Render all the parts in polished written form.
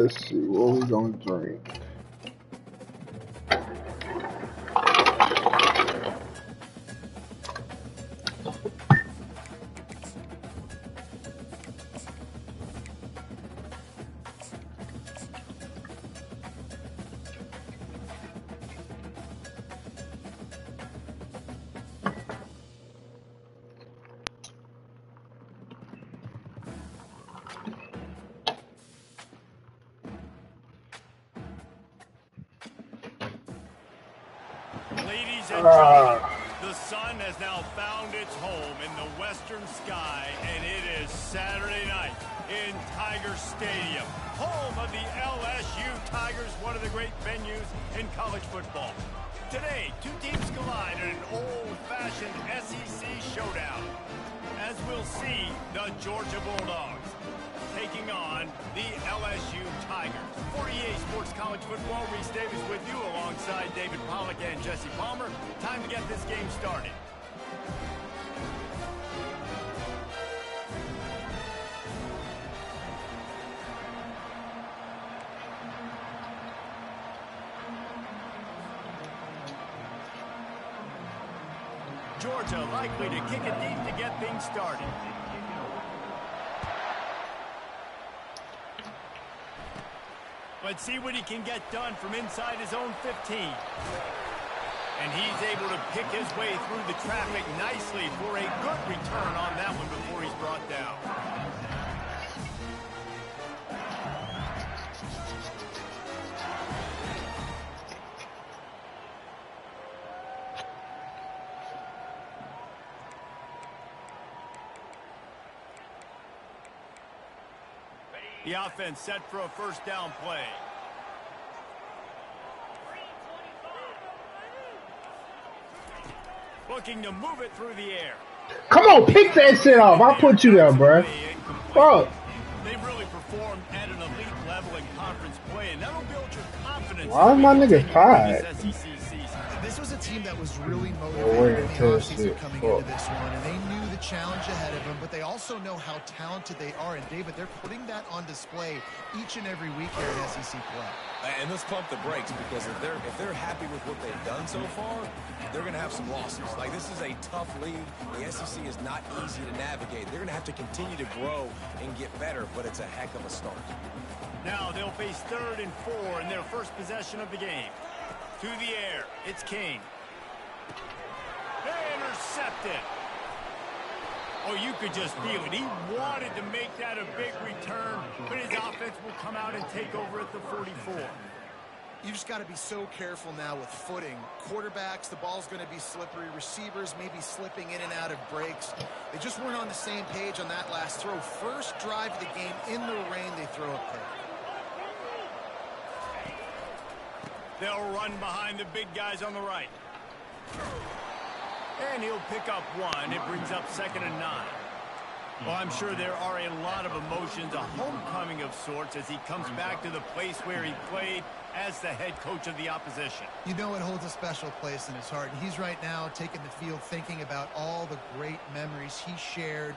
Let's see what we gonna drink. Ladies and gentlemen, the sun has now found its home in the western sky, and it is Saturday night in Tiger Stadium, home of the LSU Tigers, one of the great venues in college football. Today, two teams collide in an old-fashioned SEC showdown. As we'll see, the Georgia Bulldogs taking on the LSU Tigers. For EA Sports College Football, Reese Davis with you alongside David Pollack and Jesse Palmer. Time to get this game started. Georgia likely to kick it deep to get things started. Let's see what he can get done from inside his own 15. And he's able to pick his way through the traffic nicely for a good return on that one before he's brought down. The offense set for a first down play. Looking to move it through the air. Come on, pick that shit off. I'll put you there, bro. Fuck. They've really performed at an elite level in conference play, and that'll build your confidence. Why is my nigga tired? This was a team that was really motivated in the offseason coming into this one, and they knew the challenge ahead of them, but they also know how talented they are. And David, they're putting that on display each and every week here in SEC play. And let's pump the brakes, because if they're happy with what they've done so far, they're going to have some losses. Like, this is a tough league. The SEC is not easy to navigate. They're going to have to continue to grow and get better, but it's a heck of a start. Now they'll face 3rd and 4 in their first possession of the game. To the air, it's King. Intercepted. Oh, you could just feel it. He wanted to make that a big return, but his offense will come out and take over at the 44. You just got to be so careful now with footing. Quarterbacks, the ball's going to be slippery. Receivers maybe slipping in and out of breaks. They just weren't on the same page on that last throw. First drive of the game, in the rain, they throw a pick. They'll run behind the big guys on the right. And he'll pick up one. It brings up 2nd and 9. Well, I'm sure there are a lot of emotions, a homecoming of sorts, as he comes back to the place where he played as the head coach of the opposition. You know it holds a special place in his heart. And he's right now taking the field thinking about all the great memories he shared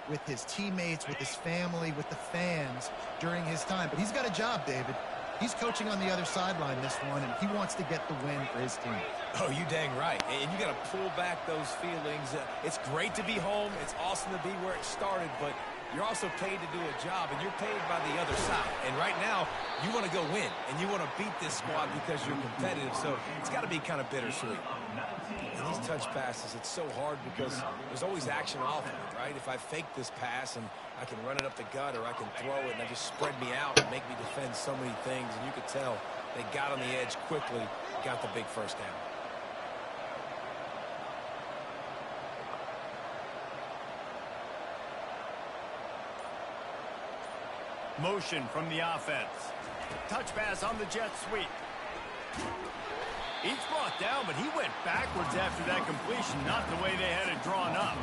with his teammates, with his family, with the fans during his time. But he's got a job, David. He's coaching on the other sideline this one, and he wants to get the win for his team. Oh, you dang right. And you got to pull back those feelings. It's great to be home. It's awesome to be where it started, but you're also paid to do a job, and you're paid by the other side. And right now, you want to go win, and you want to beat this squad because you're competitive, so it's got to be kind of bittersweet. And these touch passes, it's so hard because there's always action off of it, right? If I fake this pass and I can run it up the gut, or I can throw it and they just spread me out and make me defend so many things, and you could tell they got on the edge quickly, got the big first down. Motion from the offense. Touch pass on the jet sweep. He's brought down, but he went backwards after that completion, not the way they had it drawn up.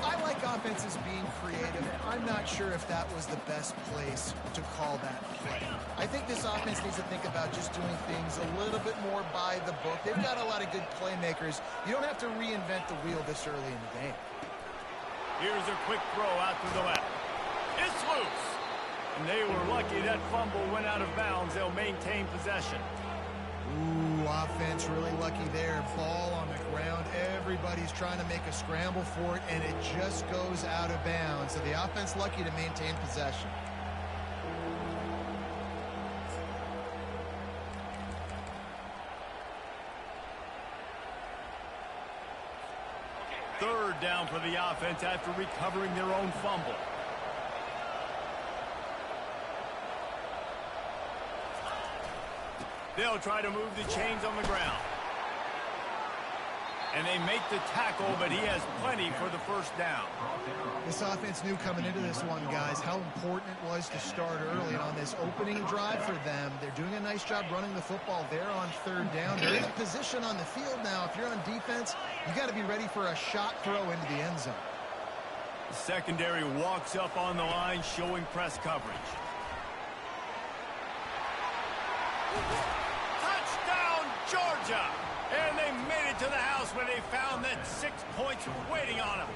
I like offenses being creative. I'm not sure if that was the best place to call that play. I think this offense needs to think about just doing things a little bit more by the book. They've got a lot of good playmakers. You don't have to reinvent the wheel this early in the game. Here's a quick throw out to the left. It's loose. And they were lucky that fumble went out of bounds. They'll maintain possession. Ooh, offense really lucky there. Ball on the ground. Everybody's trying to make a scramble for it, and it just goes out of bounds. So the offense lucky to maintain possession. Third down for the offense after recovering their own fumble. They'll try to move the chains on the ground. And they make the tackle, but he has plenty for the first down. This offense knew coming into this one, guys, how important it was to start early. And on this opening drive for them, they're doing a nice job running the football there on third down. They're in position on the field now. If you're on defense, you got to be ready for a shot throw into the end zone. The secondary walks up on the line, showing press coverage. Touchdown, Georgia! And they made it to the house where they found that 6 points waiting on them.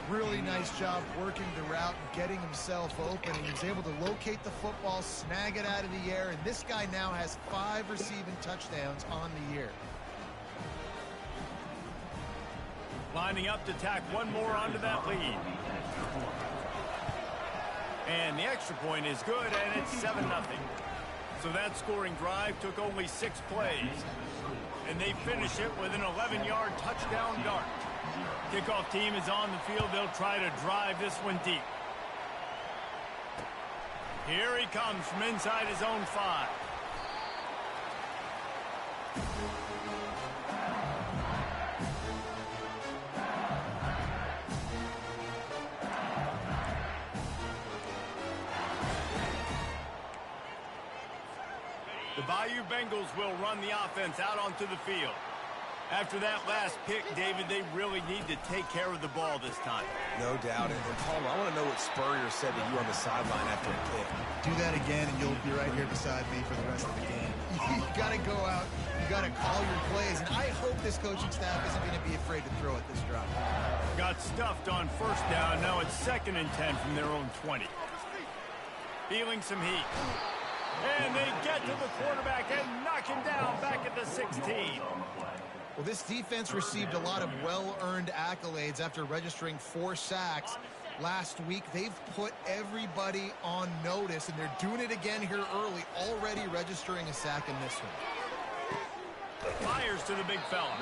Really nice job working the route and getting himself open. He was able to locate the football, snag it out of the air, and this guy now has 5 receiving touchdowns on the year. Lining up to tack one more onto that lead. And the extra point is good, and it's 7-0. So that scoring drive took only 6 plays. And they finish it with an 11-yard touchdown dart. Kickoff team is on the field. They'll try to drive this one deep. Here he comes from inside his own 5. The Bayou Bengals will run the offense out onto the field. After that last pick, David, they really need to take care of the ball this time. No doubt. And Palmer, I want to know what Spurrier said to you on the sideline after a pick. Do that again, and you'll be right here beside me for the rest of the game. You got to go out. You got to call your plays. And I hope this coaching staff isn't going to be afraid to throw at this drop. Got stuffed on first down. Now it's 2nd and 10 from their own 20. Feeling some heat. And they get to the quarterback and knock him down back at the 16. Well, this defense received a lot of well-earned accolades after registering 4 sacks last week. They've put everybody on notice, and they're doing it again here early, already registering a sack in this one. Fires to the big fella.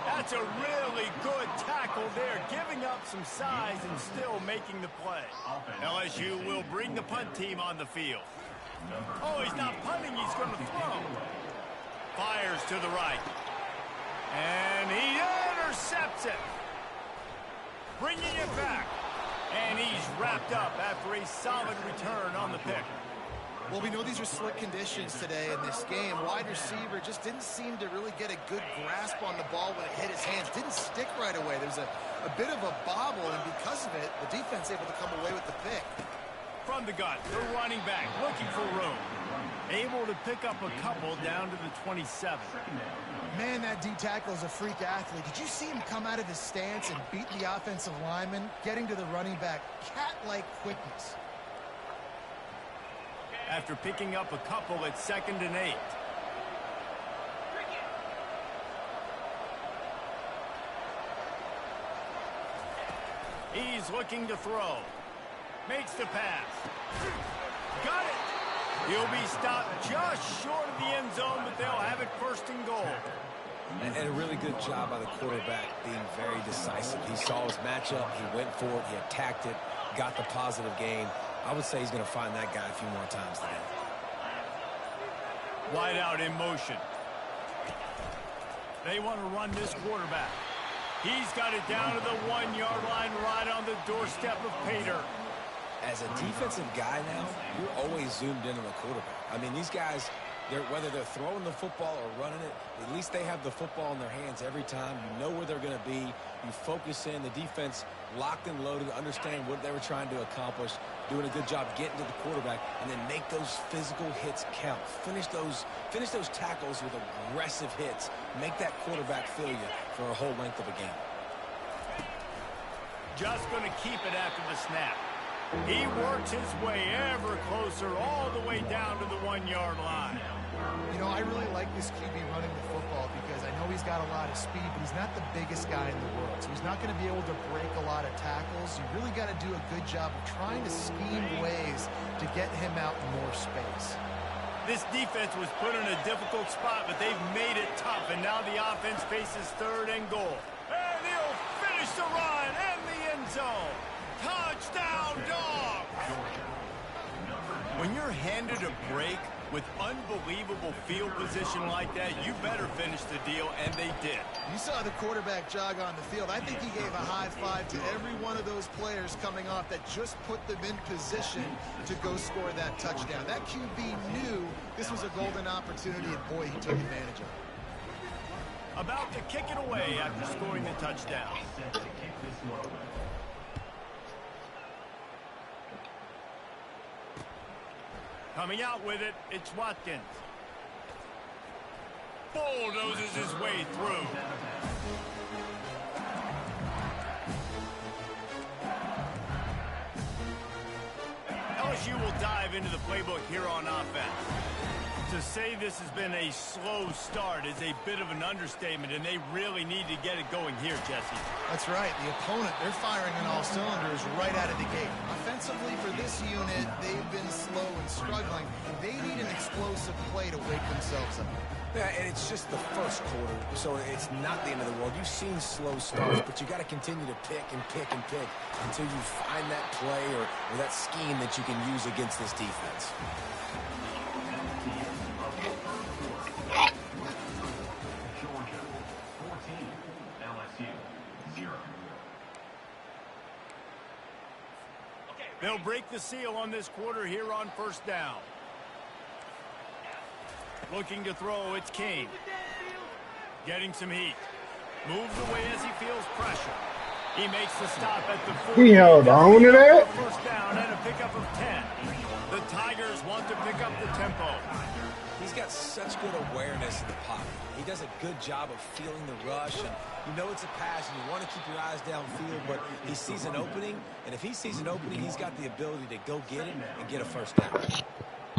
That's a really good tackle there, giving up some size and still making the play. LSU will bring the punt team on the field. Oh, he's not punting, he's going to throw. Fires to the right. And he intercepts it. Bringing it back. And he's wrapped up after a solid return on the pick. Well, we know these are slick conditions today in this game. Wide receiver just didn't seem to really get a good grasp on the ball when it hit his hands. Didn't stick right away. There's a bit of a bobble, and because of it, the defense able to come away with the pick. From the gun, the running back looking for room. Able to pick up a couple down to the 27. Man, that D tackle is a freak athlete. Did you see him come out of his stance and beat the offensive lineman, getting to the running back? Cat-like quickness. After picking up a couple, it's 2nd and 8. He's looking to throw. Makes the pass. Got it. He'll be stopped just short of the end zone, but they'll have it 1st and goal. And a really good job by the quarterback being very decisive. He saw his matchup, he went for it, he attacked it, got the positive gain. I would say he's going to find that guy a few more times today. Wide out in motion. They want to run this quarterback. He's got it down to the 1-yard line right on the doorstep of Pater. As a defensive guy now, you're always zoomed in on the quarterback. I mean, these guys, whether they're throwing the football or running it, at least they have the football in their hands every time. You know where they're going to be. You focus in. The defense locked and loaded, understand what they were trying to accomplish, doing a good job getting to the quarterback, and then make those physical hits count. Finish those tackles with aggressive hits. Make that quarterback feel you for a whole length of a game. Just going to keep it after the snap. He works his way ever closer all the way down to the 1-yard line. You know, I really like this QB running the football because I know he's got a lot of speed, but he's not the biggest guy in the world. So he's not going to be able to break a lot of tackles. You really got to do a good job of trying to scheme ways to get him out in more space. This defense was put in a difficult spot, but they've made it tough, and now the offense faces 3rd and goal. And he'll finish the run and the end zone. Touchdown, Dawg! When you're handed a break with unbelievable field position like that, you better finish the deal, and they did. You saw the quarterback jog on the field. I think he gave a high five to every one of those players coming off that just put them in position to go score that touchdown. That QB knew this was a golden opportunity, and boy, he took advantage of it. About to kick it away after scoring the touchdown. Coming out with it, it's Watkins. Bulldozes his way through. LSU will dive into the playbook here on offense. To say this has been a slow start is a bit of an understatement, and they really need to get it going here, Jesse. That's right. The opponent, they're firing on all cylinders right out of the gate. Offensively, for this unit, they've been slow and struggling. They need an explosive play to wake themselves up. Yeah, and it's just the first quarter, so it's not the end of the world. You've seen slow starts, but you got to continue to pick and pick and pick until you find that play or that scheme that you can use against this defense. They'll break the seal on this quarter here on 1st down. Looking to throw, it's Kane. Getting some heat. Moves away as he feels pressure. He makes the stop at the 40. He held on to that. 1st down and a pickup of 10. The Tigers want to pick up the tempo. He's got such good awareness in the pocket. He does a good job of feeling the rush, and you know it's a pass, and you want to keep your eyes downfield, but he sees an opening, and if he sees an opening, he's got the ability to go get it and get a 1st down.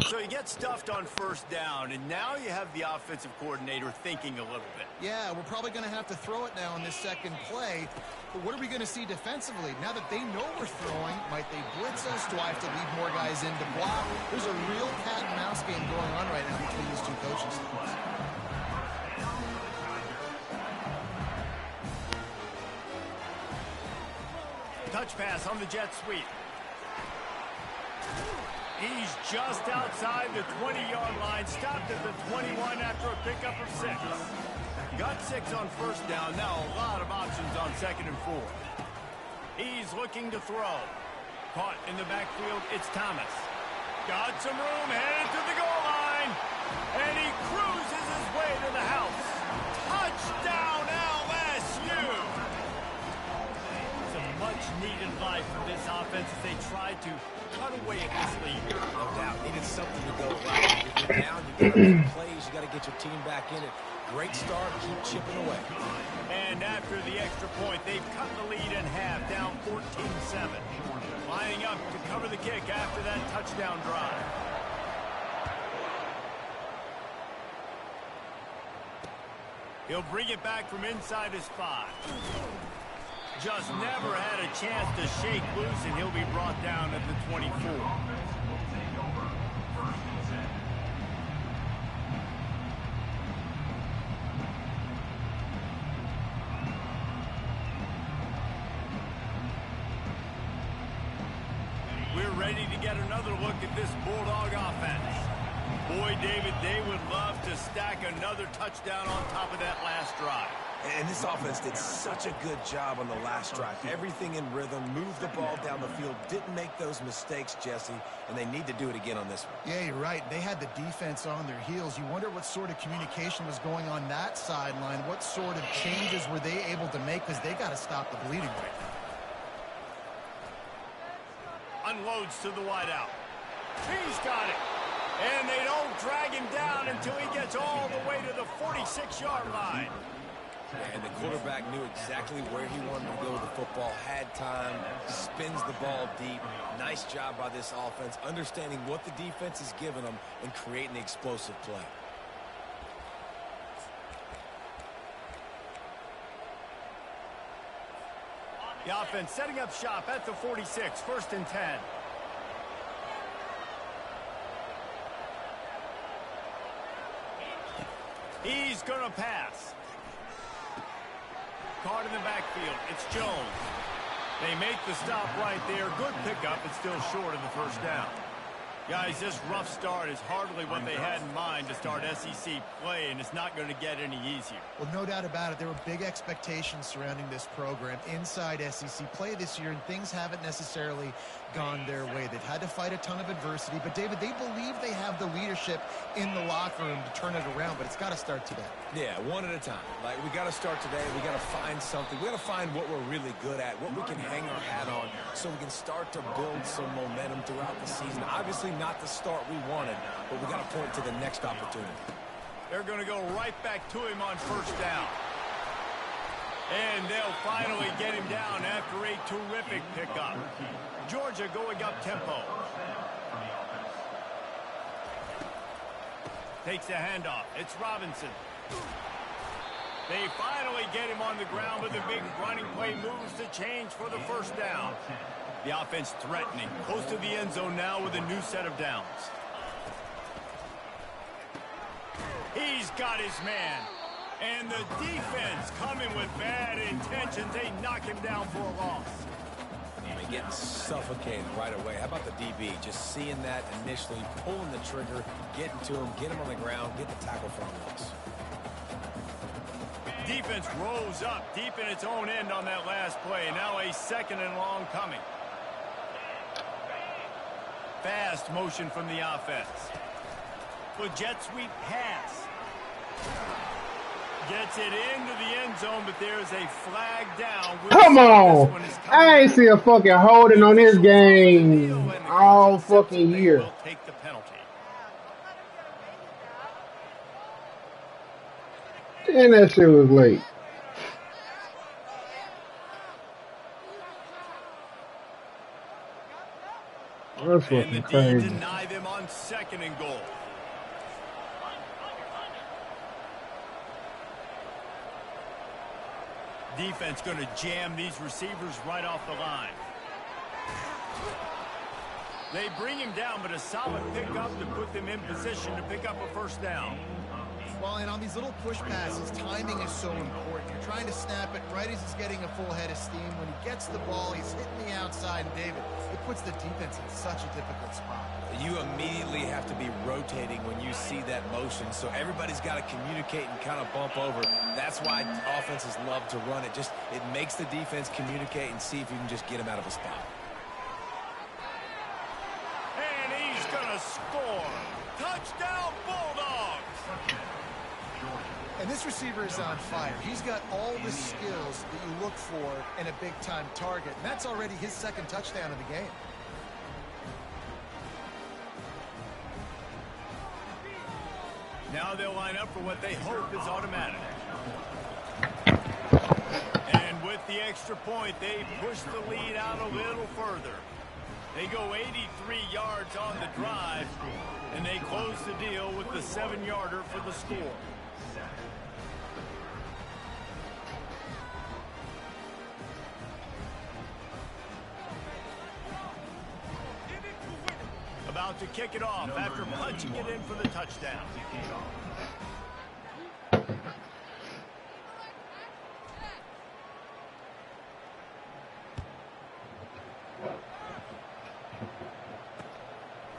So you get stuffed on 1st down, and now you have the offensive coordinator thinking a little bit. Yeah, we're probably going to have to throw it now in this second play. But what are we going to see defensively? Now that they know we're throwing, might they blitz us? Do I have to leave more guys in to block? There's a real cat and mouse game going on right now between these two coaching staffs. Touch pass on the jet sweep. He's just outside the 20-yard line, stopped at the 21 after a pickup of 6. Got 6 on 1st down, now a lot of options on 2nd and 4. He's looking to throw. Caught in the backfield, it's Thomas. Got some room, headed to the goal line, and he cruises his way to the house. Touchdown, LSU! It's a much-needed life for this offense as they try to cut away at this lead. No doubt. Needed something to go right. If you're down, you got to make plays. You got to get your team back in it. Great start. Keep chipping away. And after the extra point, they've cut the lead in half, down 14-7. Lining up to cover the kick after that touchdown drive. He'll bring it back from inside his 5. Just never had a chance to shake loose, and he'll be brought down at the 24. We're ready to get another look at this Bulldog offense. Boy, David, they would love to stack another touchdown on top of that last drive. And this offense did such a good job on the last drive. Everything in rhythm, moved the ball down the field, didn't make those mistakes, Jesse, and they need to do it again on this one. Yeah, you're right. They had the defense on their heels. You wonder what sort of communication was going on that sideline. What sort of changes were they able to make, because they got to stop the bleeding right now. Unloads to the wideout. He's got it. And they don't drag him down until he gets all the way to the 46-yard line. And the quarterback knew exactly where he wanted to go with the football, had time, spins the ball deep. Nice job by this offense, understanding what the defense is giving them and creating the explosive play. The offense setting up shop at the 46, 1st and 10. He's going to pass. Caught in the backfield. It's Jones. They make the stop right there. Good pickup. It's still short of the 1st down. Guys, this rough start is hardly what they had in mind to start SEC play, and it's not going to get any easier. Well, no doubt about it. There were big expectations surrounding this program inside SEC play this year, and things haven't necessarily gone their way. They've had to fight a ton of adversity, but, David, they believe they have the leadership in the locker room to turn it around, but it's got to start today. Yeah, one at a time. Like, we got to start today. We got to find something. We got to find what we're really good at, what we can hang our hat on, so we can start to build some momentum throughout the season. Obviously, not the start we wanted, but we got to point to the next opportunity. They're going to go right back to him on 1st down. And they'll finally get him down after a terrific pickup. Georgia going up tempo. Takes the handoff. It's Robinson. They finally get him on the ground with a big running play, moves to change for the 1st down. The offense threatening, close to the end zone now with a new set of downs. He's got his man. And the defense coming with bad intentions. They knock him down for a loss. Getting suffocated right away. How about the DB? Just seeing that initially, pulling the trigger, getting to him, get him on the ground, get the tackle for a loss. Defense rose up deep in its own end on that last play. Now a 2nd and long coming. Fast motion from the offense. The jet sweep pass. Gets it into the end zone, but there's a flag down. Come on! I ain't see a fucking holding on this game all fucking year. Will take the penalty. And that shit was late. That's fucking crazy. Deny them on 2nd and goal. Defense going to jam these receivers right off the line. They bring him down, but a solid pickup to put them in position to pick up a 1st down. Well, and on these little push passes, timing is so important. You're trying to snap it right as he's getting a full head of steam. When he gets the ball, he's hitting the outside, and David, it puts the defense in such a difficult spot. You immediately have to be rotating when you see that motion, so everybody's got to communicate and kind of bump over. That's why offenses love to run it. It makes the defense communicate and see if you can just get him out of a spot. And he's going to score. Touchdown, Bulldogs! And this receiver is on fire. He's got all the skills that you look for in a big-time target. And that's already his 2nd touchdown of the game. Now they'll line up for what they hope is automatic. And with the extra point, they push the lead out a little further. They go 83 yards on the drive, and they close the deal with the 7-yarder for the score. About to kick it off after punching it in for the touchdown.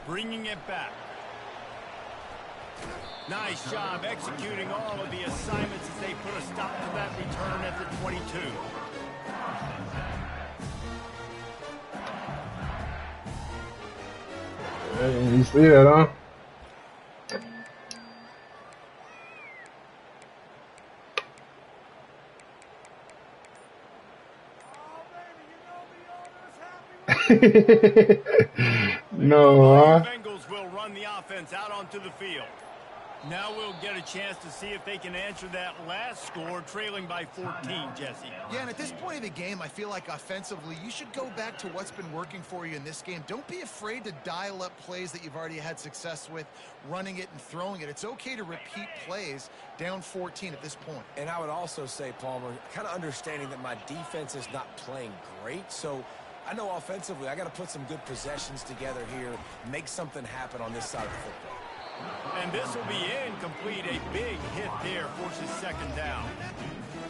Bringing it back. Nice job executing all of the assignments as they put a stop to that return at the 22. You see that, huh? No, huh? Bengals will run the offense out onto the field. Now we'll get a chance to see if they can answer that last score, trailing by 14, Jesse. Yeah, and at this point of the game, I feel like offensively, you should go back to what's been working for you in this game. Don't be afraid to dial up plays that you've already had success with, running it and throwing it. It's okay to repeat plays down 14 at this point. And I would also say, Palmer, kind of understanding that my defense is not playing great, so I know offensively I got to put some good possessions together here, make something happen on this side of the football. And this will be incomplete. A big hit there forces second down.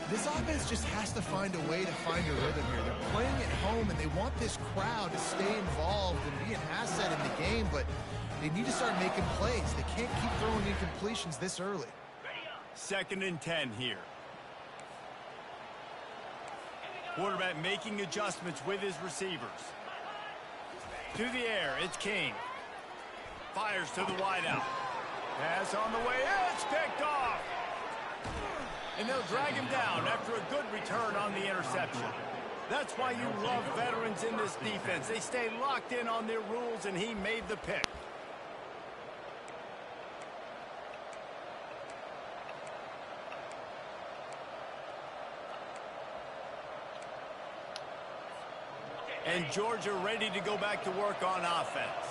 This offense just has to find a way to find a rhythm here. They're playing at home, and they want this crowd to stay involved and be an asset in the game, but they need to start making plays. They can't keep throwing incompletions this early. 2nd and 10 here. Quarterback making adjustments with his receivers. To the air, it's King. Fires to the wideout. Pass on the way. It's picked off. And they'll drag him down after a good return on the interception. That's why you love veterans in this defense. They stay locked in on their rules, and he made the pick. And Georgia ready to go back to work on offense.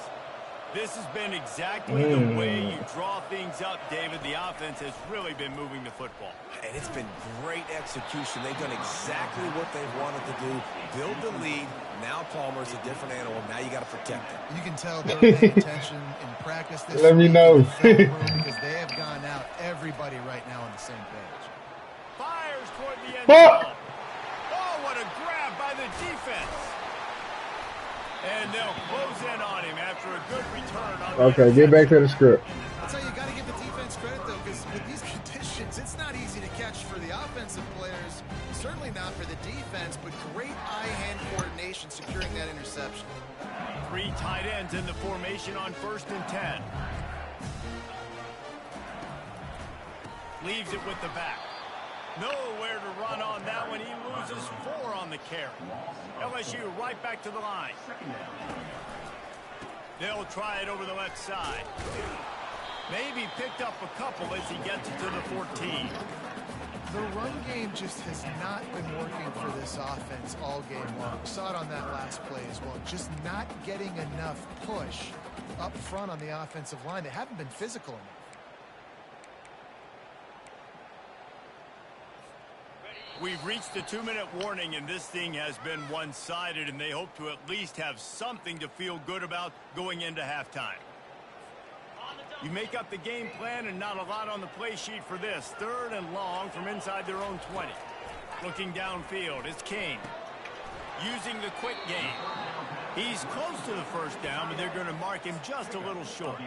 This has been exactly the way you draw things up, David. The offense has really been moving the football. And it's been great execution. They've done exactly what they've wanted to do. Build the lead. Now Palmer's a different animal. Now you got to protect him. You can tell they're paying attention in practice this Let me know. because they have gone out, everybody right now on the same page. Fires toward the end zone. Oh, what a grab by the defense. And they'll close in on him after a good return on Okay, get back to the script. That's how you got to give the defense credit, though, because with these conditions, it's not easy to catch for the offensive players, certainly not for the defense, but great eye-hand coordination securing that interception. 3 tight ends in the formation on 1st and 10. Leaves it with the back. Nowhere to run on that one. He loses 4 on the carry. LSU right back to the line. They'll try it over the left side. Maybe picked up a couple as he gets it to the 14. The run game just has not been working for this offense all game long. We saw it on that last play as well. Just not getting enough push up front on the offensive line. They haven't been physical enough. We've reached the 2-minute warning, and this thing has been one-sided, and they hope to at least have something to feel good about going into halftime. You make up the game plan, and not a lot on the play sheet for this. 3rd and long from inside their own 20. Looking downfield, it's King. Using the quick game. He's close to the first down, but they're going to mark him just a little short.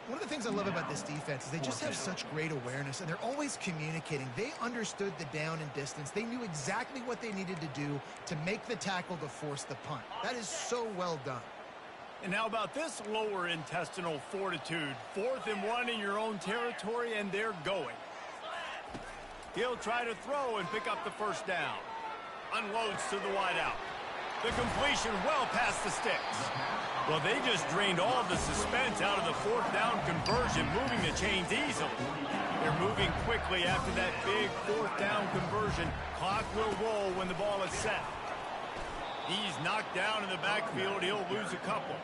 One of the things I love about this defense is they just have such great awareness, and they're always communicating. They understood the down and distance. They knew exactly what they needed to do to make the tackle to force the punt. That is so well done. And how about this lower intestinal fortitude? 4th and 1 in your own territory, and they're going. He'll try to throw and pick up the first down. Unloads to the wideout. The completion well past the sticks. Well, they just drained all the suspense out of the 4th down conversion, moving the chains easily. They're moving quickly after that big 4th down conversion. Clock will roll when the ball is set. He's knocked down in the backfield. He'll lose a couple.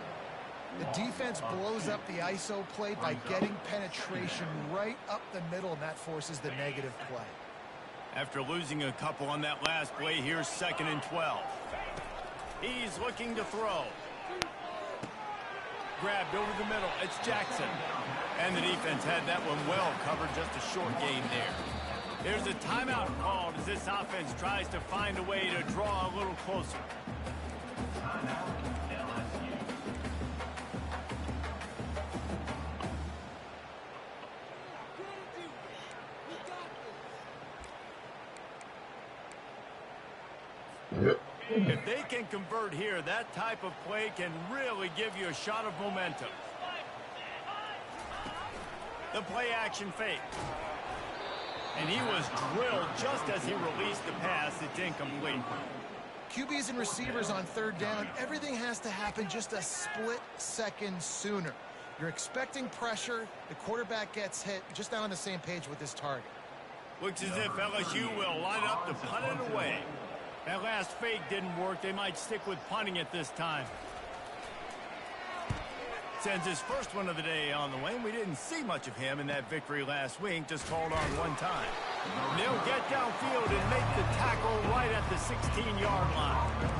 The defense blows up the ISO play by getting penetration right up the middle, and that forces the negative play. After losing a couple on that last play, here's 2nd and 12. He's looking to throw. Grabbed over the middle. It's Jackson. And the defense had that one well covered. Just a short gain there. There's a timeout called as this offense tries to find a way to draw a little closer. If they can convert here, that type of play can really give you a shot of momentum. The play action fake. And he was drilled just as he released the pass. It's incomplete. QBs and receivers on 3rd down, everything has to happen just a split second sooner. You're expecting pressure. The quarterback gets hit. Just not on the same page with his target. Looks as if LSU will line up to punt it away. That last fake didn't work. They might stick with punting it this time. Sends his first one of the day on the way. We didn't see much of him in that victory last week. Just called on one time. They'll get downfield and make the tackle right at the 16-yard line.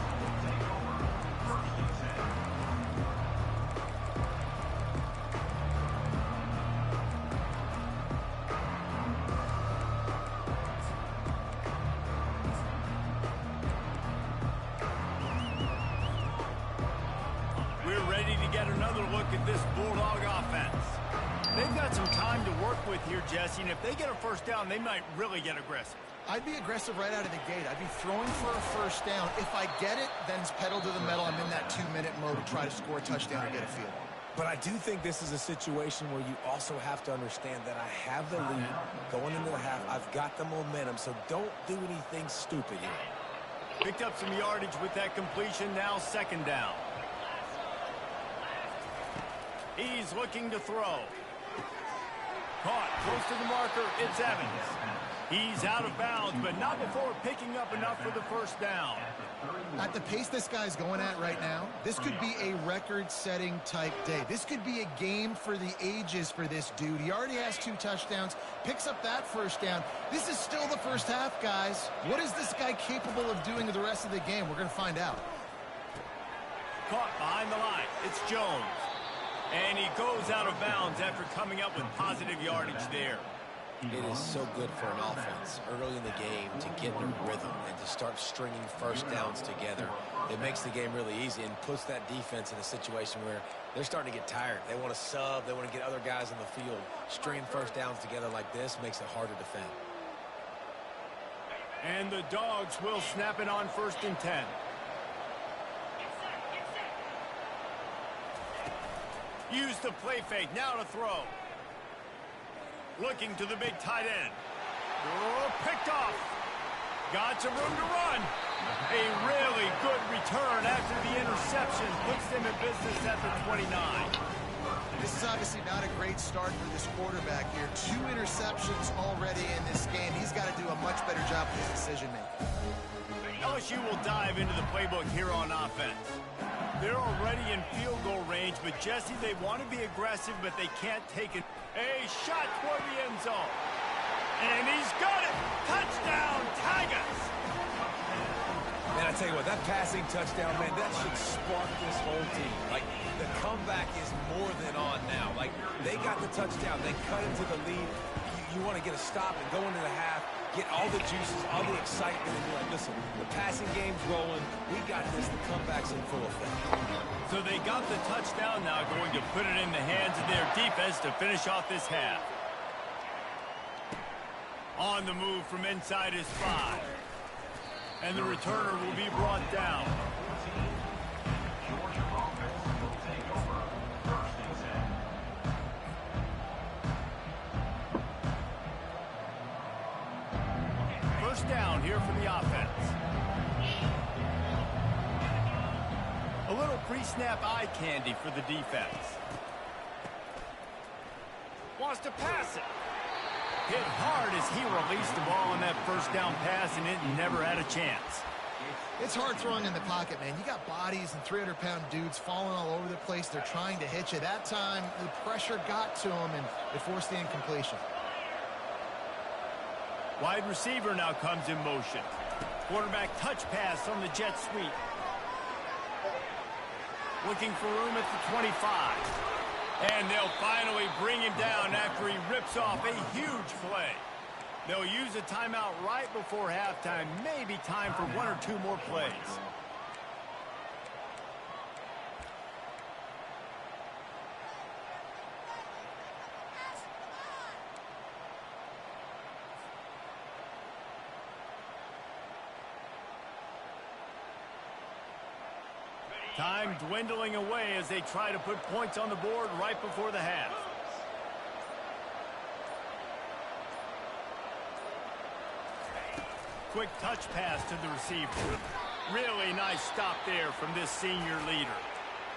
This Bulldog offense. They've got some time to work with here, Jesse, and if they get a first down, they might really get aggressive. I'd be aggressive right out of the gate. I'd be throwing for a first down. If I get it, then it's pedal to the metal. I'm in that 2-minute mode to try to score a touchdown or get a field. But I do think this is a situation where you also have to understand that I have the lead going into the half. I've got the momentum, so don't do anything stupid here. Picked up some yardage with that completion. Now second down. He's looking to throw. Caught close to the marker. It's Evans. He's out of bounds, but not before picking up enough for the first down. At the pace this guy's going at right now, this could be a record-setting type day. This could be a game for the ages for this dude. He already has 2 touchdowns, picks up that first down. This is still the first half, guys. What is this guy capable of doing the rest of the game? We're going to find out. Caught behind the line. It's Jones. And he goes out of bounds after coming up with positive yardage there. It is so good for an offense early in the game to get in a rhythm and to start stringing first downs together. It makes the game really easy and puts that defense in a situation where they're starting to get tired. They want to sub. They want to get other guys on the field. Stringing first downs together like this makes it hard to defend. And the Dogs will snap it on 1st and 10. Use the play fake. Now to throw. Looking to the big tight end. Oh, picked off. Got some room to run. A really good return after the interception. Puts them in business at the 29. This is obviously not a great start for this quarterback here. 2 interceptions already in this game. He's got to do a much better job with his decision-making. LSU will dive into the playbook here on offense. They're already in field goal range, but Jesse, they want to be aggressive, but they can't take it. A shot toward the end zone. And he's got it. Touchdown, Tigers. Man, I tell you what, that passing touchdown, man, that should spark this whole team. Like, the comeback is more than on now. Like, they got the touchdown. They cut into the lead. You want to get a stop and go into the half, get all the juices, all the excitement, and be like, listen, the passing game's rolling. We got this. The comeback's in full effect. So they got the touchdown now, going to put it in the hands of their defense to finish off this half. On the move from inside his 5. And the returner will be brought down. First down here for the offense. A little pre-snap eye candy for the defense. Wants to pass it. Hit hard as he released the ball on that first down pass, and it never had a chance. It's hard throwing in the pocket, man. You got bodies and 300-pound dudes falling all over the place. They're trying to hit you. That time, the pressure got to him, and it forced the incompletion. Wide receiver now comes in motion. Quarterback touch pass on the jet sweep. Looking for room at the 25. And they'll finally bring him down after he rips off a huge play. They'll use a timeout right before halftime. Maybe time for 1 or 2 more plays. Time dwindling away as they try to put points on the board right before the half. Quick touch pass to the receiver. Really nice stop there from this senior leader.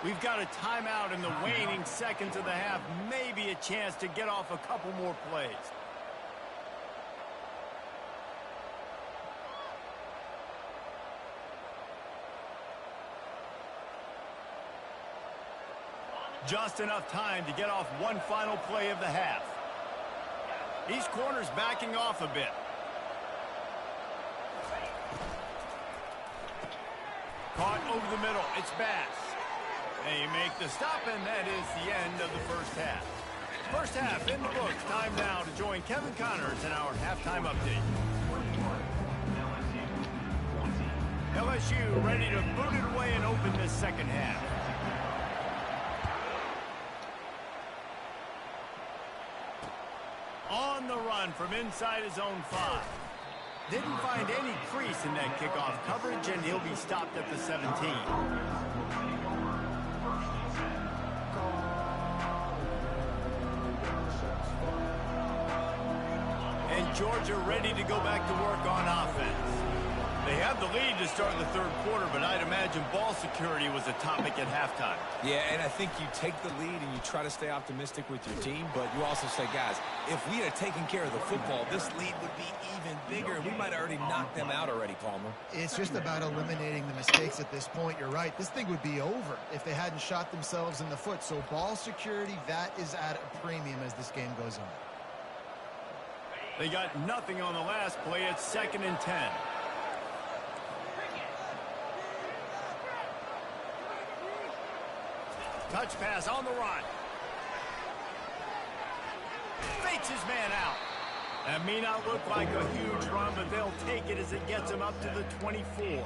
We've got a timeout in the waning seconds of the half. Maybe a chance to get off a couple more plays. Just enough time to get off one final play of the half. These corners backing off a bit. Caught over the middle. It's Bass. They make the stop, and that is the end of the first half. First half in the books. Time now to join Kevin Connors in our halftime update. LSU ready to boot it away and open this second half. On the run from inside his own 5. Didn't find any crease in that kickoff coverage, and he'll be stopped at the 17. And Georgia ready to go back to work on offense. They have the lead to start the third quarter, but I'd imagine ball security was a topic at halftime. Yeah, and I think you take the lead and you try to stay optimistic with your team, but you also say, guys, if we had taken care of the football, this lead would be even bigger, and we might have already knocked them out already, Palmer. It's just about eliminating the mistakes at this point. You're right. This thing would be over if they hadn't shot themselves in the foot. So ball security, that is at a premium as this game goes on. They got nothing on the last play. It's 2nd and 10. Touch pass on the run. Fakes his man out. That may not look like a huge run, but they'll take it as it gets him up to the 24.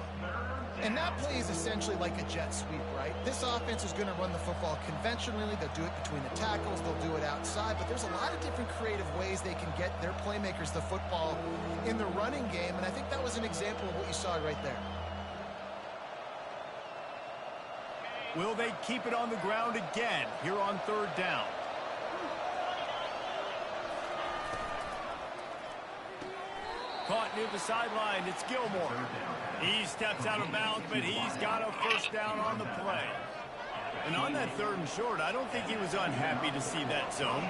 And that play is essentially like a jet sweep, right? This offense is going to run the football conventionally. They'll do it between the tackles. They'll do it outside. But there's a lot of different creative ways they can get their playmakers the football in the running game. And I think that was an example of what you saw right there. Will they keep it on the ground again here on 3rd down? Caught near the sideline. It's Gilmore. He steps out of bounds, but he's got a first down on the play. And on that 3rd and short, I don't think he was unhappy to see that zone.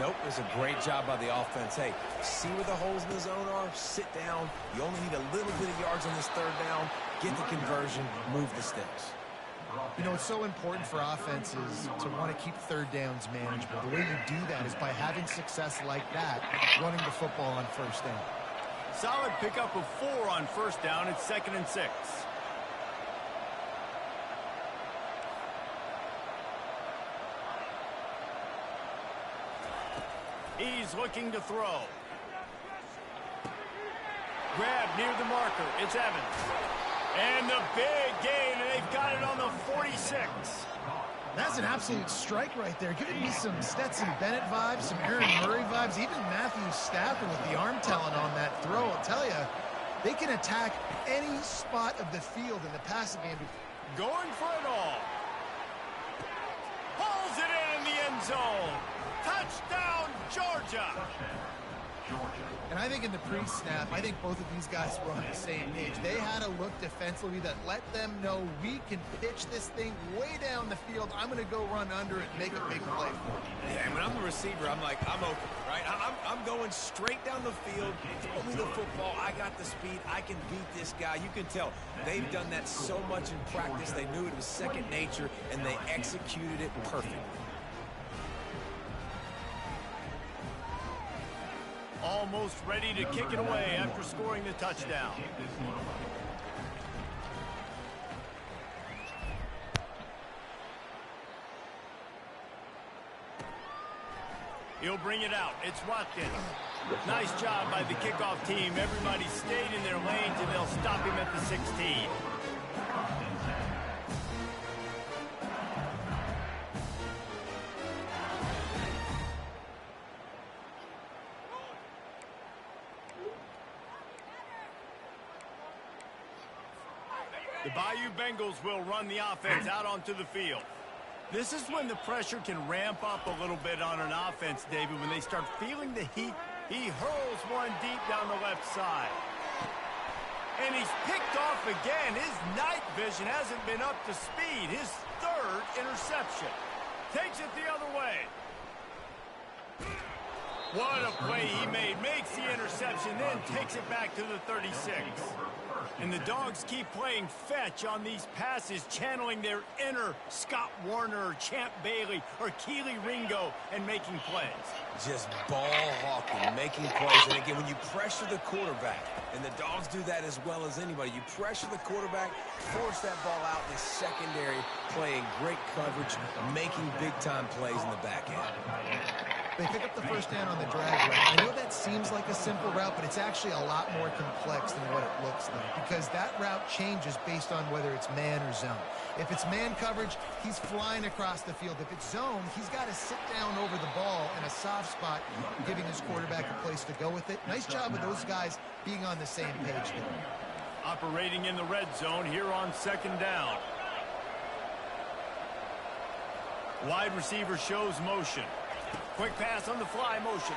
Nope, it was a great job by the offense. Hey, see where the holes in the zone are? Sit down. You only need a little bit of yards on this 3rd down. Get the conversion. Move the sticks. You know, it's so important for offenses to want to keep 3rd downs manageable. The way you do that is by having success like that, running the football on 1st down. Solid pickup of 4 on 1st down. It's 2nd and 6. He's looking to throw. Grab near the marker. It's Evans. And the big gain, and they've got it on the 46. That's an absolute strike right there. Giving me some Stetson Bennett vibes, some Aaron Murray vibes, even Matthew Stafford with the arm talent on that throw. I'll tell you, they can attack any spot of the field in the passing game. Going for it all. Pulls it in the end zone. Touchdown, Georgia. And I think in the pre-snap, I think both of these guys were on the same page. They had a look defensively that let them know we can pitch this thing way down the field. I'm going to go run under it and make a big play for it. Yeah, and when I'm the receiver, I'm like, I'm open, right? I'm going straight down the field. Throw me the football. I got the speed. I can beat this guy. You can tell they've done that so much in practice. They knew it was second nature, and they executed it perfectly. Almost ready to kick it away after scoring the touchdown. He'll bring it out. It's Watkins. Nice job by the kickoff team. Everybody stayed in their lanes, and they'll stop him at the 16. The Bayou Bengals will run the offense out onto the field. This is when the pressure can ramp up a little bit on an offense, David, when they start feeling the heat. He hurls one deep down the left side. And he's picked off again. His night vision hasn't been up to speed. His 3rd reception. Takes it the other way. What a play he made. Makes the interception, then takes it back to the 36. And the Dogs keep playing fetch on these passes, channeling their inner Scott Warner or Champ Bailey or Keely Ringo and making plays. Just ball hawking, making plays. And again, when you pressure the quarterback, and the Dogs do that as well as anybody, you pressure the quarterback, force that ball out in the secondary, playing great coverage, making big-time plays in the back end. They pick up the first down on the drag route. I know that seems like a simple route, but it's actually a lot more complex than what it looks like because that route changes based on whether it's man or zone. If it's man coverage, he's flying across the field. If it's zone, he's got to sit down over the ball in a soft spot, giving his quarterback a place to go with it. Nice job of those guys being on the same page there. Operating in the red zone here on second down. Wide receiver shows motion. Quick pass on the fly motion.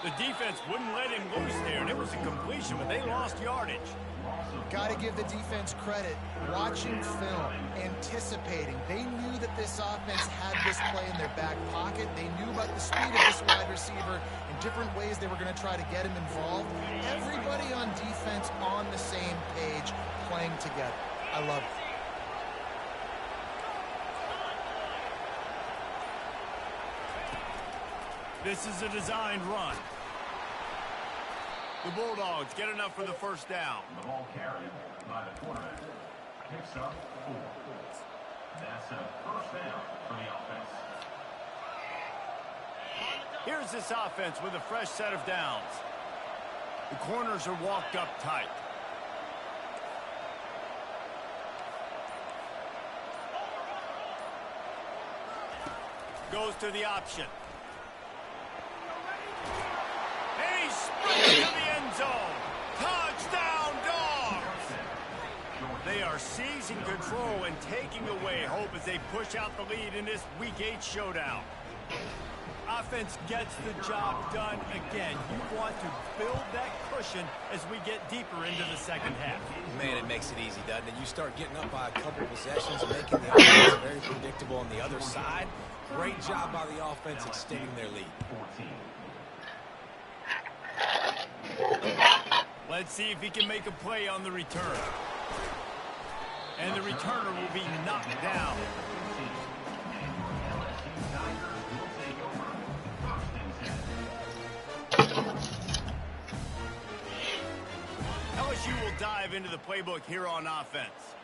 The defense wouldn't let him loose there, and it was a completion, but they lost yardage. Got to give the defense credit. Watching film, anticipating. They knew that this offense had this play in their back pocket. They knew about the speed of this wide receiver and different ways they were going to try to get him involved. Everybody on defense on the same page, playing together. I love it. This is a designed run. The Bulldogs get enough for the first down. The ball carried by the quarterback. Picks up 4. That's a first down for the offense. Here's this offense with a fresh set of downs. The corners are walked up tight. Goes to the option. And he sprints to the end zone. Touchdown, Dogs! They are seizing control and taking away hope as they push out the lead in this Week 8 showdown. Offense gets the job done again. You want to build that cushion as we get deeper into the second half. Man, it makes it easy, doesn't it? You start getting up by a couple possessions, making the offense very predictable on the other side. Great job by the offense extending their lead. 14. Let's see if he can make a play on the return. And the returner will be knocked down. LSU will dive into the playbook here on offense.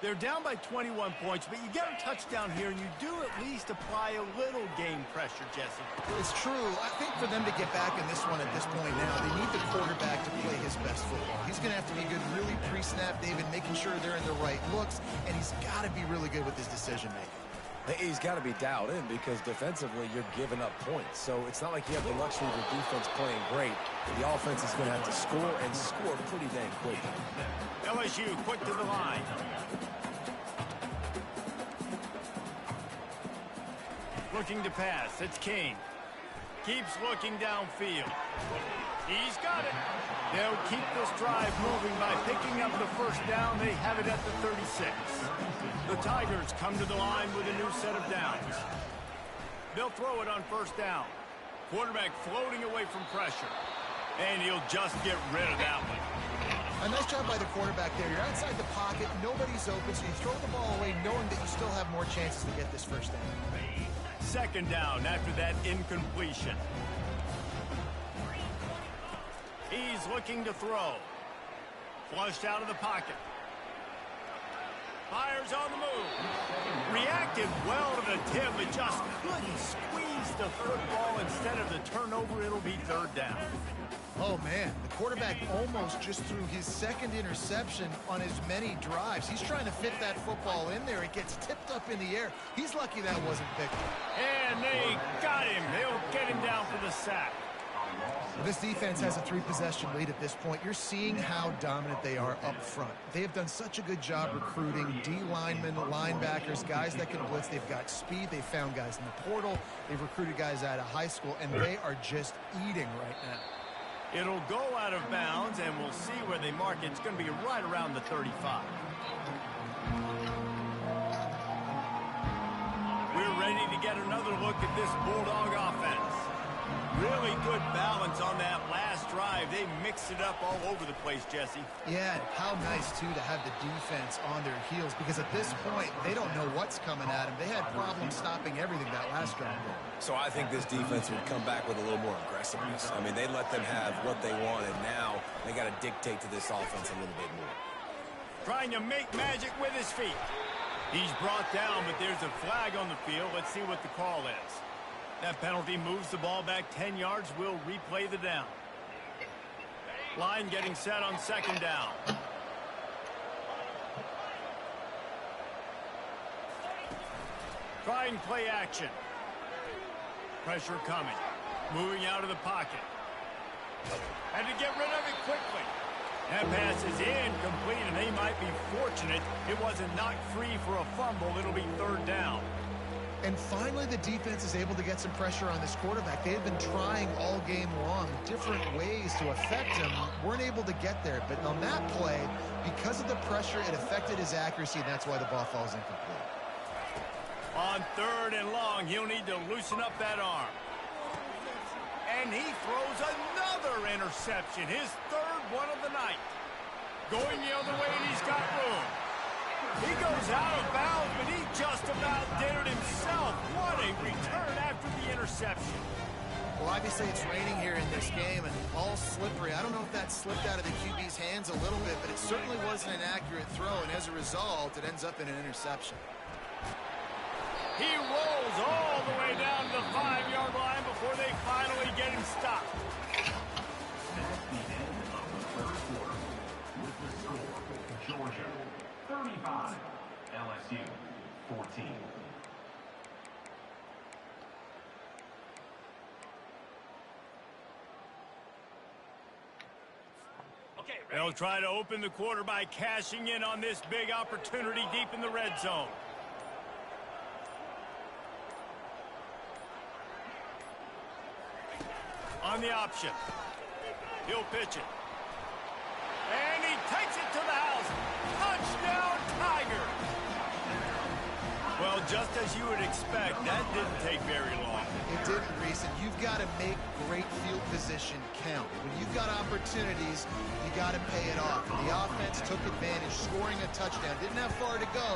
They're down by 21 points, but you get a touchdown here, and you do at least apply a little game pressure, Jesse. It's true. I think for them to get back in this one at this point now, they need the quarterback to play his best football. He's going to have to be good really pre-snap, David, making sure they're in the right looks, and he's got to be really good with his decision-making. He's got to be dialed in because defensively you're giving up points. So it's not like you have the luxury of your defense playing great. The offense is going to have to score and score pretty dang quick. LSU quick to the line. Looking to pass. It's King. Keeps looking downfield. He's got it. They'll keep this drive moving by picking up the first down. They have it at the 36. The Tigers come to the line with a new set of downs. They'll throw it on first down. Quarterback floating away from pressure. And he'll just get rid of that one. A nice job by the quarterback there. You're outside the pocket. Nobody's open, so you throw the ball away knowing that you still have more chances to get this first down. Second down after that incompletion. He's looking to throw. Flushed out of the pocket. Fires on the move. Reacted well to the tip, but just couldn't squeeze the football. Instead of the turnover, it'll be third down. Oh, man. The quarterback almost just threw his second interception on as many drives. He's trying to fit that football in there. It gets tipped up in the air. He's lucky that wasn't picked up. And they got him. They'll get him down for the sack. This defense has a 3-possession lead at this point. You're seeing how dominant they are up front. They have done such a good job recruiting D linemen, linebackers, guys that can blitz. They've got speed. They've found guys in the portal. They've recruited guys out of high school, and they are just eating right now. It'll go out of bounds, and we'll see where they mark it. It's going to be right around the 35. ready to get another look at this Bulldog offense. Really good balance on that last drive. They mixed it up all over the place, Jesse. Yeah, and how nice, too, to have the defense on their heels, because at this point, they don't know what's coming at them. They had problems stopping everything that last drive. So I think this defense would come back with a little more aggressiveness. I mean, they let them have what they wanted. Now they got to dictate to this offense a little bit more. Trying to make magic with his feet. He's brought down, but there's a flag on the field. Let's see what the call is. That penalty moves the ball back 10 yards. We'll replay the down. Line getting set on second down. Try and play action. Pressure coming. Moving out of the pocket. Had to get rid of it quickly. That pass is incomplete, and they might be fortunate it wasn't knocked free for a fumble. It'll be third down. And finally, the defense is able to get some pressure on this quarterback. They had been trying all game long different ways to affect him. Weren't able to get there. But on that play, because of the pressure, it affected his accuracy, and that's why the ball falls incomplete. On third and long, he'll need to loosen up that arm. And he throws another interception, his third one of the night. Going the other way, and he's got room. He goes out of bounds, but he just about did it himself. What a return after the interception. Well, obviously it's raining here in this game, and all slippery. I don't know if that slipped out of the QB's hands a little bit, but it certainly wasn't an accurate throw, and as a result, it ends up in an interception. He rolls all the way down to the 5-yard line before they finally get him stopped. That's the end of the third quarter. With the score, Georgia 35, LSU 14. They'll try to open the quarter by cashing in on this big opportunity deep in the red zone. On the option. He'll pitch it. And he takes it to the house. Touchdown, Tiger. Well, just as you would expect, that didn't take very long. It didn't, Reese, and you've got to make great field position count. When you've got opportunities, you got to pay it off. And the offense took advantage, scoring a touchdown. Didn't have far to go,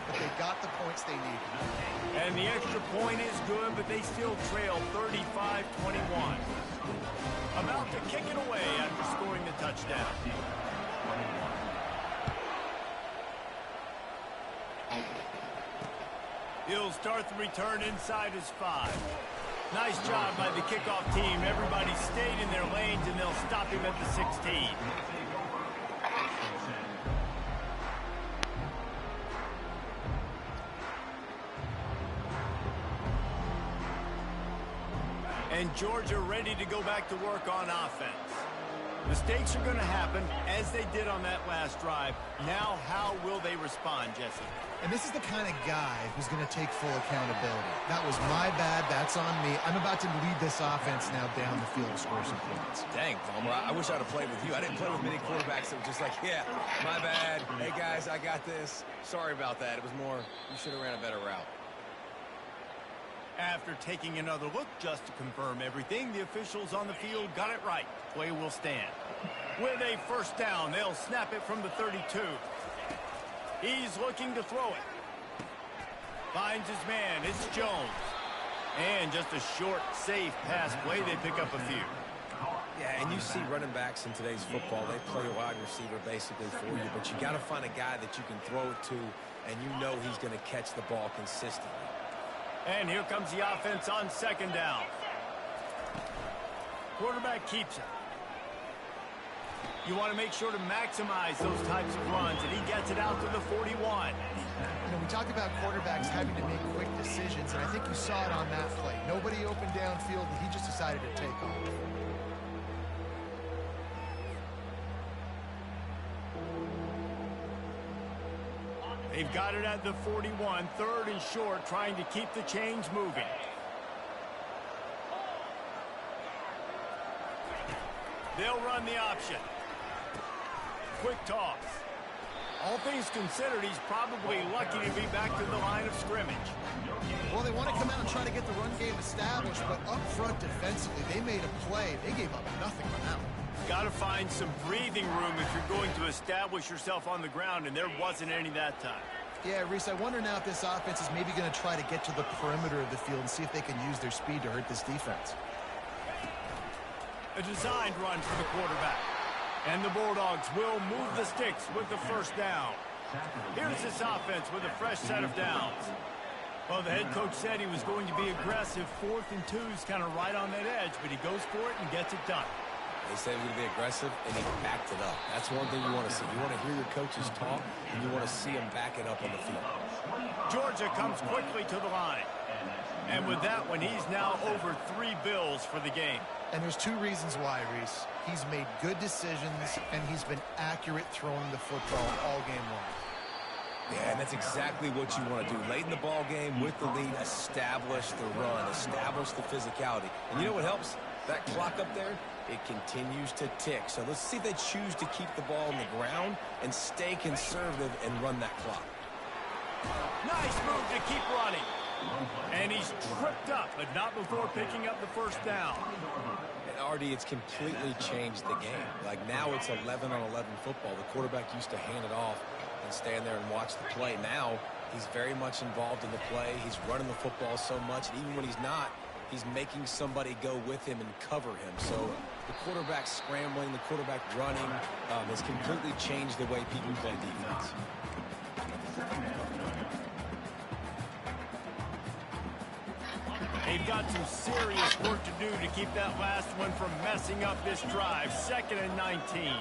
but they got the points they needed. And the extra point is good, but they still trail 35-21. About to kick it away after scoring the touchdown. He'll start the return inside his 5. Nice job by the kickoff team. Everybody stayed in their lanes, and they'll stop him at the 16. And Georgia ready to go back to work on offense. Mistakes are going to happen, as they did on that last drive. Now, how will they respond, Jesse? And this is the kind of guy who's going to take full accountability. That was my bad. That's on me. I'm about to lead this offense now down the field and score some points. Dang, Palmer, I wish I'd have played with you. I didn't play with many quarterbacks that were just like, yeah, my bad. Hey, guys, I got this. Sorry about that. It was more, you should have ran a better route. After taking another look just to confirm everything, the officials on the field got it right. Play will stand. With a first down, they'll snap it from the 32. He's looking to throw it. Finds his man. It's Jones. And just a short, safe pass play. They pick up a few. Yeah, and you see running backs in today's football, they play a wide receiver basically for you, but you got to find a guy that you can throw it to, and you know he's going to catch the ball consistently. And here comes the offense on second down. Quarterback keeps it. You want to make sure to maximize those types of runs, and he gets it out to the 41. You know, we talked about quarterbacks having to make quick decisions, and I think you saw it on that play. Nobody opened downfield, and he just decided to take off. They've got it at the 41, third and short, trying to keep the chains moving. They'll run the option. Quick toss. All things considered, he's probably lucky to be back to the line of scrimmage. Well, they want to come out and try to get the run game established, but up front defensively, they made a play. They gave up nothing on that one. Got to find some breathing room if you're going to establish yourself on the ground, and there wasn't any that time. Yeah, Reese, I wonder now if this offense is maybe going to try to get to the perimeter of the field and see if they can use their speed to hurt this defense. A designed run for the quarterback. And the Bulldogs will move the sticks with the first down. Here's this offense with a fresh set of downs. Well, the head coach said he was going to be aggressive. 4th and 2's kind of right on that edge, but he goes for it and gets it done. They said he was going to be aggressive, and he backed it up. That's one thing you want to see. You want to hear your coaches talk, and you want to see them back it up on the field. Georgia comes quickly to the line. And with that one, he's now over 3 bills for the game. And there's 2 reasons why, Reese. He's made good decisions, and he's been accurate throwing the football all game long. Yeah, and that's exactly what you want to do. Late in the ball game with the lead, establish the run, establish the physicality. And you know what helps? That clock up there, it continues to tick. So let's see if they choose to keep the ball on the ground and stay conservative and run that clock. Nice move to keep running. And he's tripped up, but not before picking up the first down. And RD, it's completely changed the game. Like now it's 11-on-11 football. The quarterback used to hand it off and stand there and watch the play. Now he's very much involved in the play. He's running the football so much, and even when he's not, he's making somebody go with him and cover him. So the quarterback scrambling, the quarterback running has completely changed the way people play defense. They've got some serious work to do to keep that last one from messing up this drive. 2nd and 19.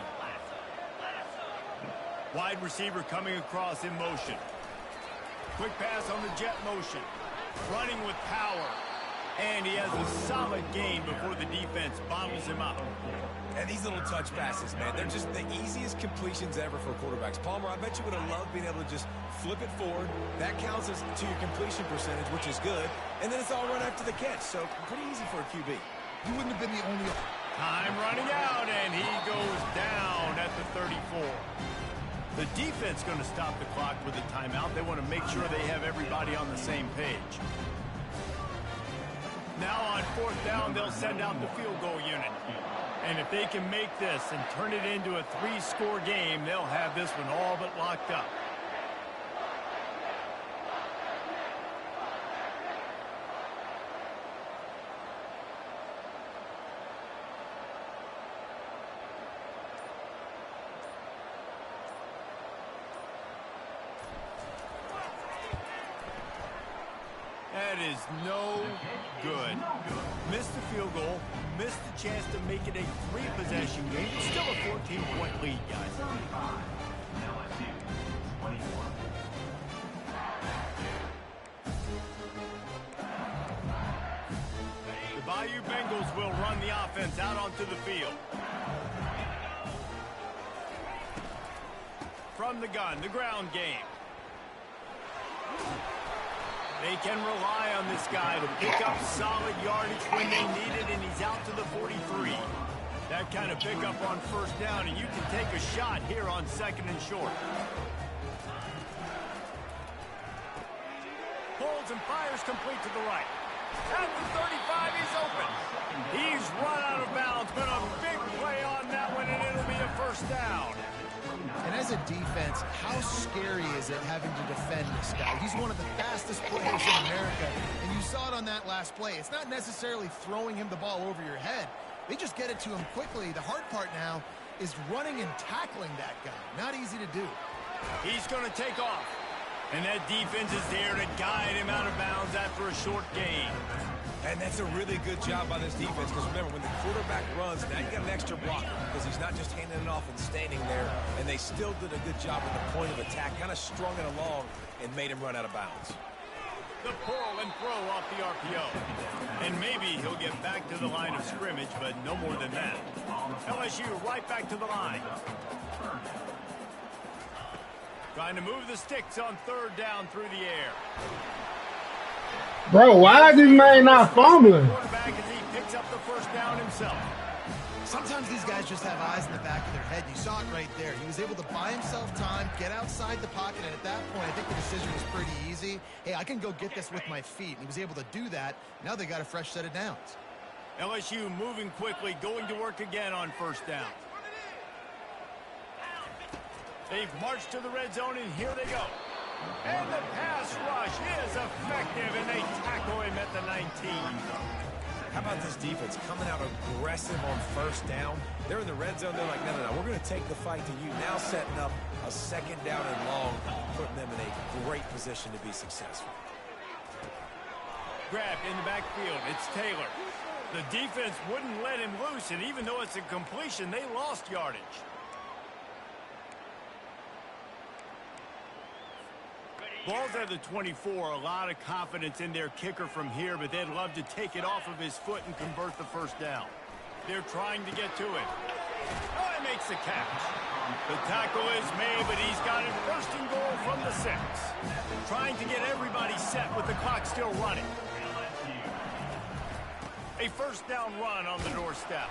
Wide receiver coming across in motion. Quick pass on the jet motion. Running with power. And he has a solid gain before the defense bottles him up. And these little touch passes, man, they're just the easiest completions ever for quarterbacks. Palmer, I bet you would have loved being able to just flip it forward. That counts as to your completion percentage, which is good. And then it's all run after the catch, so pretty easy for a QB. He wouldn't have been the only... Time running out, and he goes down at the 34. The defense going to stop the clock with a timeout. They want to make sure they have everybody on the same page. Now on 4th down, they'll send out the field goal unit. And if they can make this and turn it into a 3-score game, they'll have this one all but locked up. That is no good. Missed the field goal, missed the chance to make it a 3-possession game. Still a 14-point lead, guys. 35, LSU, 21. The Bayou Bengals will run the offense out onto the field. From the gun, the ground game. They can rely on this guy to pick up solid yardage when they need it, and he's out to the 43. That kind of pickup on 1st down, and you can take a shot here on 2nd and short. Pulls and fires complete to the right. At the 35, he's open. He's run out of bounds, but a big play on that one, and it'll be a 1st down. And as a defense, how scary is it having to defend this guy? He's one of the fastest players in America, and you saw it on that last play. It's not necessarily throwing him the ball over your head. They just get it to him quickly. The hard part now is running and tackling that guy. Not easy to do. He's going to take off. And that defense is there to guide him out of bounds after a short gain. And that's a really good job by this defense, because remember, when the quarterback runs, now you got an extra blocker, because he's not just handing it off and standing there, and they still did a good job at the point of attack, kind of strung it along and made him run out of bounds. The pull and throw off the RPO. And maybe he'll get back to the line of scrimmage, but no more than that. LSU right back to the line. Trying to move the sticks on 3rd down through the air. Bro, why is this man not fumbling? Quarterback as he picks up the 1st down himself. Sometimes these guys just have eyes in the back of their head. You saw it right there. He was able to buy himself time, get outside the pocket, and at that point, I think the decision was pretty easy. Hey, I can go get this with my feet. And he was able to do that. Now they got a fresh set of downs. LSU moving quickly, going to work again on first down. They've marched to the red zone, and here they go. And the pass rush is effective, and they tackle him at the 19. How about this defense coming out aggressive on first down? They're in the red zone. They're like, no, we're going to take the fight to you. Now setting up a second down and long, putting them in a great position to be successful. Grabbed in the backfield. It's Taylor. The defense wouldn't let him loose, and even though it's a completion, they lost yardage. Ball's at the 24. A lot of confidence in their kicker from here, but they'd love to take it off of his foot and convert the first down. They're trying to get to it. Oh, he makes the catch. The tackle is made, but he's got it first and goal from the 6. Trying to get everybody set with the clock still running. A first down run on the doorstep.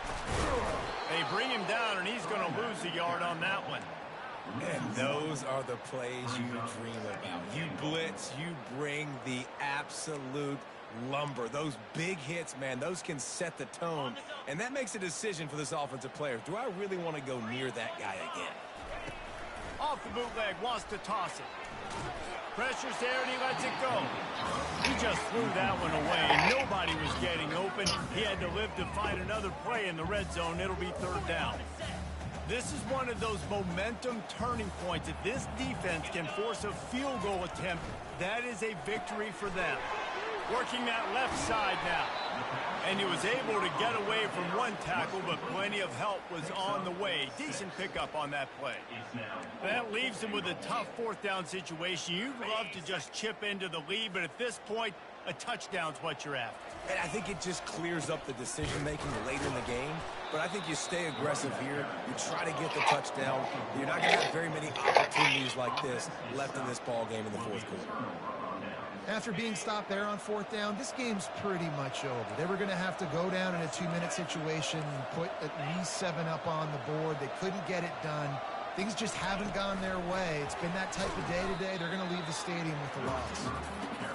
They bring him down, and he's going to lose a yard on that one. And those are the plays you dream about. You blitz, you bring the absolute lumber. Those big hits, man, those can set the tone. And that makes a decision for this offensive player. Do I really want to go near that guy again? Off the bootleg, wants to toss it. Pressure's there, and he lets it go. He just threw that one away, and nobody was getting open. He had to live to find another play in the red zone. It'll be third down. This is one of those momentum turning points. If this defense can force a field goal attempt, that is a victory for them. Working that left side now. And he was able to get away from one tackle, but plenty of help was on the way. Decent pickup on that play. That leaves him with a tough fourth down situation. You'd love to just chip into the lead, but at this point, a touchdown's what you're after. And I think it just clears up the decision-making later in the game. But I think you stay aggressive here. You try to get the touchdown. You're not going to have very many opportunities like this left in this ball game in the fourth quarter. After being stopped there on fourth down, this game's pretty much over. They were going to have to go down in a 2-minute situation and put at least 7 up on the board. They couldn't get it done. Things just haven't gone their way. It's been that type of day today. They're going to leave the stadium with the loss.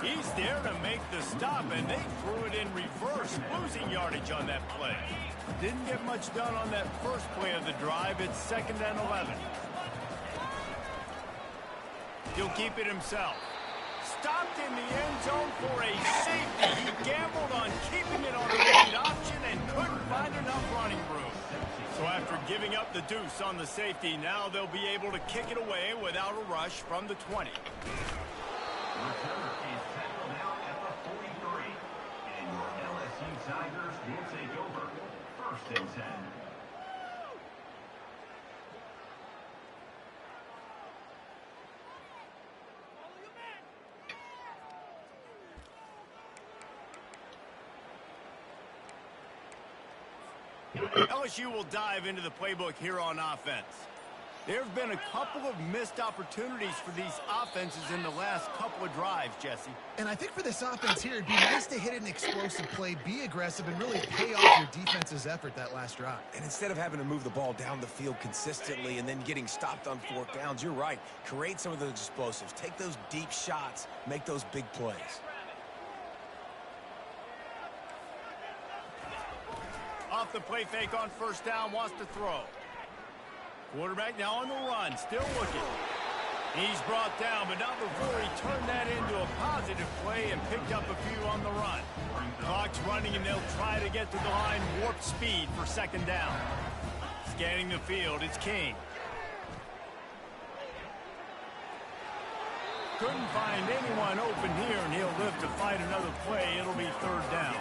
He's there to make the stop, and they threw it in reverse, losing yardage on that play. Didn't get much done on that first play of the drive. It's 2nd and 11. He'll keep it himself. Stopped in the end zone for a safety. He gambled on keeping it on the lead option and couldn't find enough running room. So after giving up the deuce on the safety, now they'll be able to kick it away without a rush from the 20. Returner is tackled out at the 43. And your LSU Tigers will take over. 1st and 10. LSU will dive into the playbook here on offense. There have been a couple of missed opportunities for these offenses in the last couple of drives, Jesse. And I think for this offense here, it'd be nice to hit an explosive play, be aggressive, and really pay off your defense's effort that last drive. And instead of having to move the ball down the field consistently and then getting stopped on fourth downs, you're right. Create some of those explosives. Take those deep shots. Make those big plays. Off the play fake on first down, wants to throw. Quarterback now on the run, still looking. He's brought down, but not before he turned that into a positive play and picked up a few on the run. Clock's running, and they'll try to get to the line warp speed for 2nd down. Scanning the field, it's King. Couldn't find anyone open here, and he'll live to fight another play. It'll be 3rd down.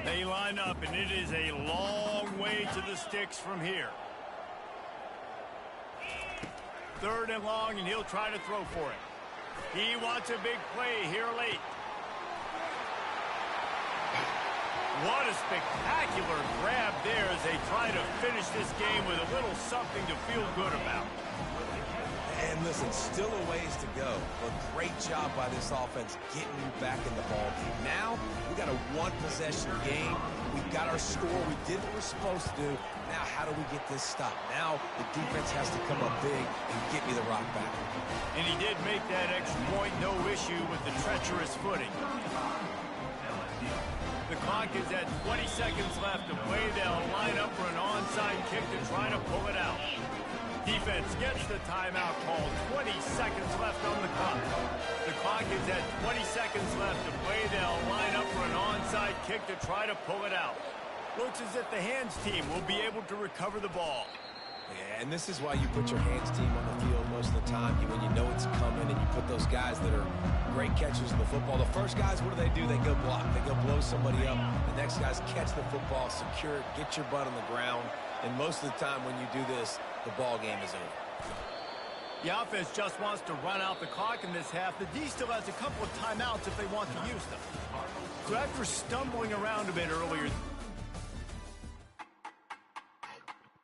They line up, and it is a long way to the sticks from here. 3rd and long, and he'll try to throw for it. He wants a big play here late. What a spectacular grab there as they try to finish this game with a little something to feel good about. And listen, still a ways to go, but great job by this offense getting you back in the ball game. Now, we got a one-possession game. We've got our score. We did what we're supposed to do. Now, how do we get this stopped? Now, the defense has to come up big and get me the rock back. And he did make that extra point, no issue with the treacherous footing. The clock is at 20 seconds left to play. They'll line up for an onside kick to try to pull it out. Defense gets the timeout called. 20 seconds left on the clock. The clock is at 20 seconds left to play. They'll line up for an onside kick to try to pull it out. Looks as if the hands team will be able to recover the ball. Yeah, and this is why you put your hands team on the field most of the time. When you know it's coming and you put those guys that are great catchers of the football. The first guys, what do? They go block. They go blow somebody up. The next guys catch the football, secure it, get your butt on the ground. And most of the time when you do this, the ball game is over. The offense just wants to run out the clock in this half. The D still has a couple of timeouts if they want to use them. So after stumbling around a bit earlier,